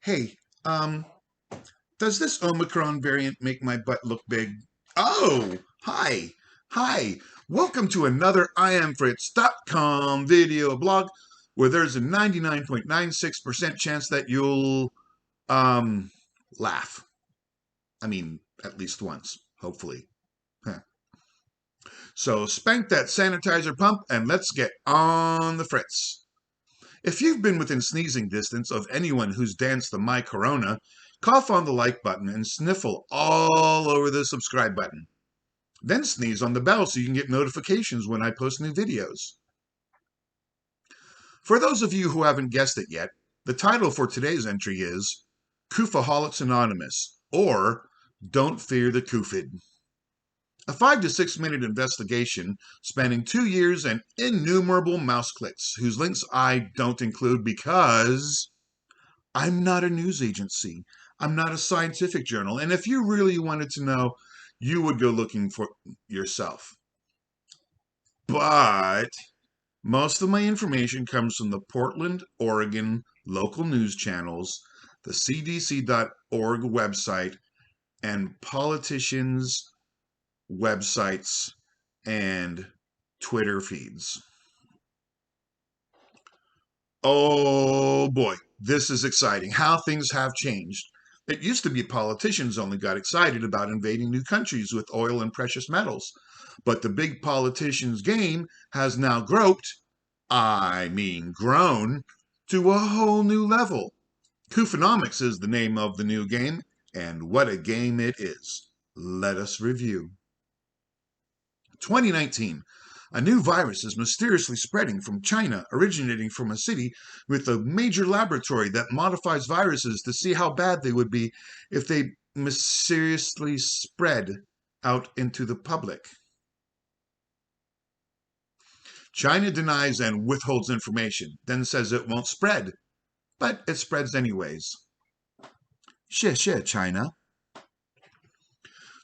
Hey, um, does this Omicron variant make my butt look big? Oh, hi. Hi. Welcome to another IamFritz.com video blog where there's a 99.96% chance that you'll, um, laugh. I mean, at least once, hopefully. Huh. So spank that sanitizer pump and let's get on the fritz. If you've been within sneezing distance of anyone who's danced the My Corona, cough on the like button and sniffle all over the subscribe button. Then sneeze on the bell so you can get notifications when I post new videos. For those of you who haven't guessed it yet, the title for today's entry is Coofaholics Anonymous, or Don't Fear the Coofid. A 5 to 6 minute investigation spanning 2 years and innumerable mouse clicks, whose links I don't include because I'm not a news agency. I'm not a scientific journal. And if you really wanted to know, you would go looking for yourself. But most of my information comes from the Portland, Oregon local news channels, the CDC.org website, and politicians' websites and Twitter feeds. Oh boy, this is exciting. How things have changed. It used to be politicians only got excited about invading new countries with oil and precious metals. But the big politicians' game has now grown, to a whole new level. Koofonomics is the name of the new game, and what a game it is. Let us review. 2019. A new virus is mysteriously spreading from China, originating from a city with a major laboratory that modifies viruses to see how bad they would be if they mysteriously spread out into the public. China denies and withholds information, then says it won't spread, but it spreads anyways. Shit, China.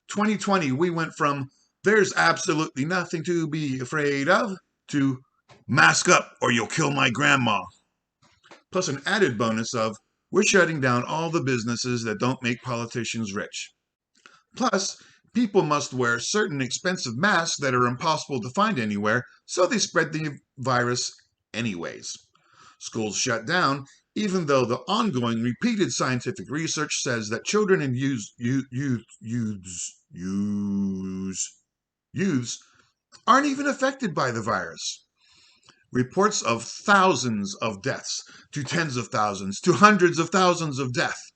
2020, we went from there's absolutely nothing to be afraid of to mask up or you'll kill my grandma. Plus an added bonus of we're shutting down all the businesses that don't make politicians rich. Plus, people must wear certain expensive masks that are impossible to find anywhere, so they spread the virus anyways. Schools shut down, even though the ongoing repeated scientific research says that children and youths aren't even affected by the virus. Reports of thousands of deaths to tens of thousands to hundreds of thousands of deaths.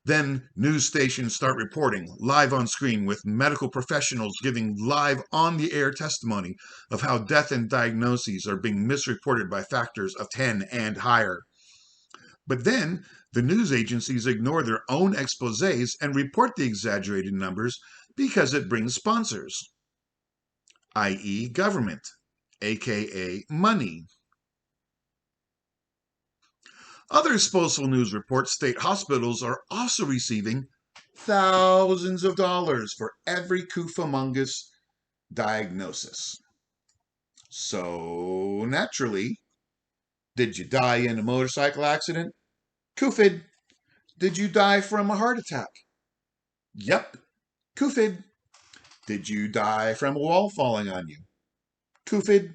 Then news stations start reporting live on screen with medical professionals giving live on the air testimony of how death and diagnoses are being misreported by factors of 10 and higher. But then the news agencies ignore their own exposés and report the exaggerated numbers because it brings sponsors, i.e., government, aka money. Other disposable news reports state hospitals are also receiving thousands of dollars for every Koofamongus diagnosis. So, naturally, did you die in a motorcycle accident? Coofid. Did you die from a heart attack? Yep, Coofid. Did you die from a wall falling on you? Coofid.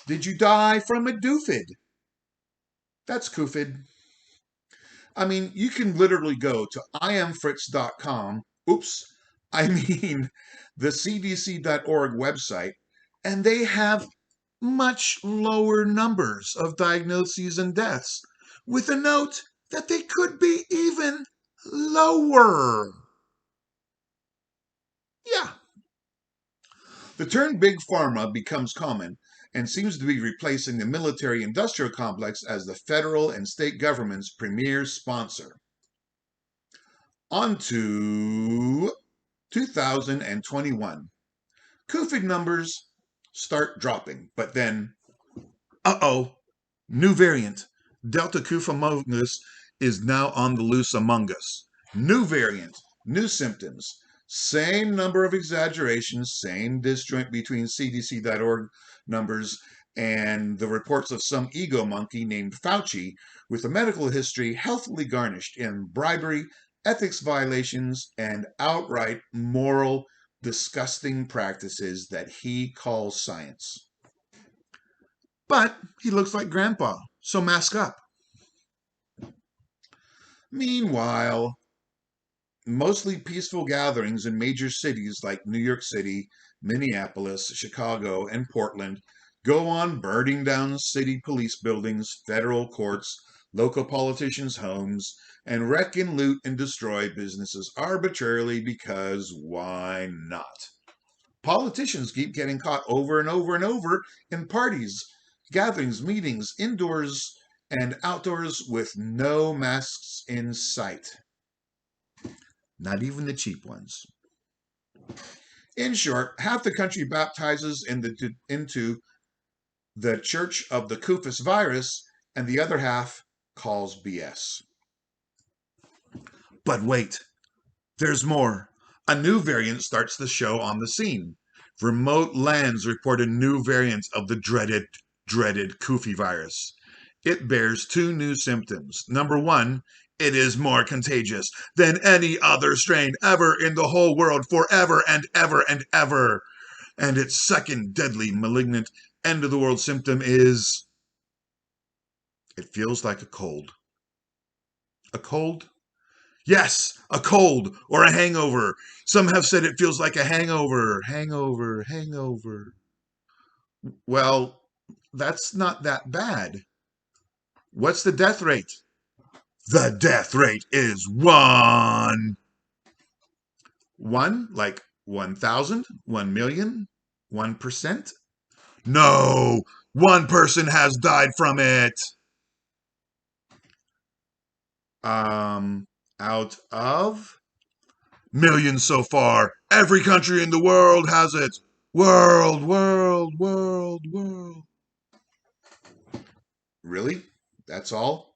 Did you die from a doofid? That's Coofid. I mean, you can literally go to IamFritz.com. Oops, I mean the CDC.org website, and they have much lower numbers of diagnoses and deaths, with a note that they could be even lower. Yeah. The term big pharma becomes common and seems to be replacing the military industrial complex as the federal and state government's premier sponsor. On to 2021. Coofid numbers start dropping, but then, new variant. Delta Coophamogus is now on the loose among us. New variant, new symptoms, same number of exaggerations, same disjoint between CDC.org numbers and the reports of some ego monkey named Fauci with a medical history healthily garnished in bribery, ethics violations, and outright moral, disgusting practices that he calls science. But he looks like Grandpa, so mask up. Meanwhile, mostly peaceful gatherings in major cities like New York City, Minneapolis, Chicago, and Portland go on burning down city police buildings, federal courts, local politicians' homes, and wreck and loot and destroy businesses arbitrarily because why not? Politicians keep getting caught over and over and over in parties, gatherings, meetings, indoors and outdoors with no masks in sight. Not even the cheap ones. In short, half the country baptizes into the Church of the Coofid virus, and the other half calls BS. But wait, there's more. A new variant starts the show on the scene. Remote lands report a new variant of the dreaded Coofid virus. It bears two new symptoms. Number one, it is more contagious than any other strain ever in the whole world forever and ever and ever. And its second deadly, malignant, end of the world symptom is it feels like a cold. A cold? Yes, a cold or a hangover. Some have said it feels like a hangover. Hangover. Well, that's not that bad. What's the death rate? The death rate is 1. 1? Like 1,000? 1,000,000? 1%? No! 1 person has died from it! Out of millions so far. Every country in the world has it. World. Really? That's all?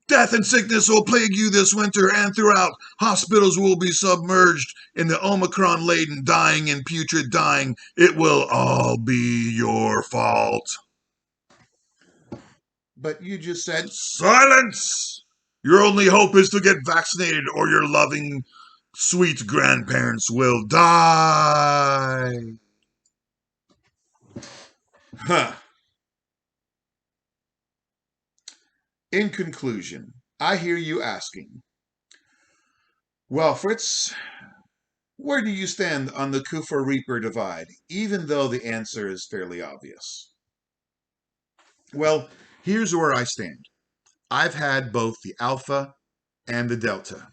Death and sickness will plague you this winter and throughout. Hospitals will be submerged in the Omicron-laden dying and putrid dying. It will all be your fault. But you just said, silence! Your only hope is to get vaccinated or your loving, sweet grandparents will die. Huh. In conclusion, I hear you asking, well, Fritz, where do you stand on the Kufa Reaper divide, even though the answer is fairly obvious? Well, here's where I stand. I've had both the Alpha and the Delta.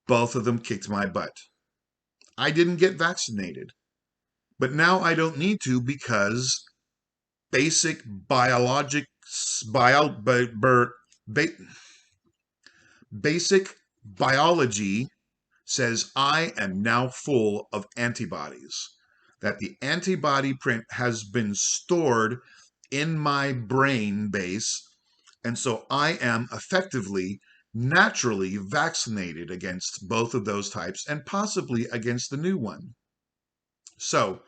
Both of them kicked my butt. I didn't get vaccinated, but now I don't need to because basic basic biology says I am now full of antibodies, that the antibody print has been stored in my brain base, and so I am effectively naturally vaccinated against both of those types and possibly against the new one. So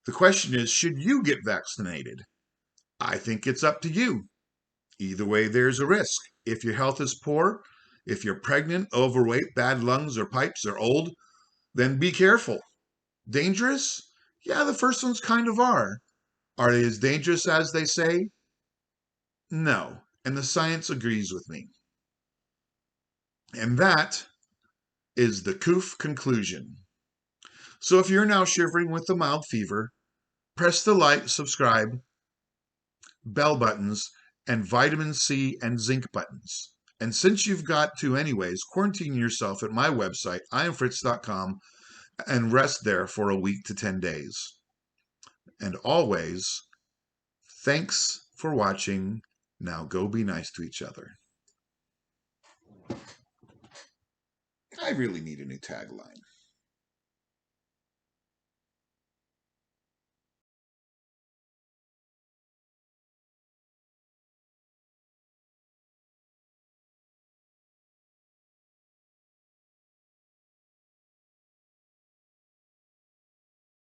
the question is, should you get vaccinated? I think it's up to you. Either way, there's a risk. If your health is poor, if you're pregnant, overweight, bad lungs or pipes, or old, then be careful. Dangerous? Yeah, the first ones kind of are. Are they as dangerous as they say? No, and the science agrees with me. And that is the Coof conclusion. So if you're now shivering with a mild fever, press the like, subscribe, bell buttons, and vitamin C and zinc buttons. And since you've got to anyways, quarantine yourself at my website, IamFritz.com, and rest there for a week to 10 days. And always, thanks for watching. Now go be nice to each other. I really need a new tagline.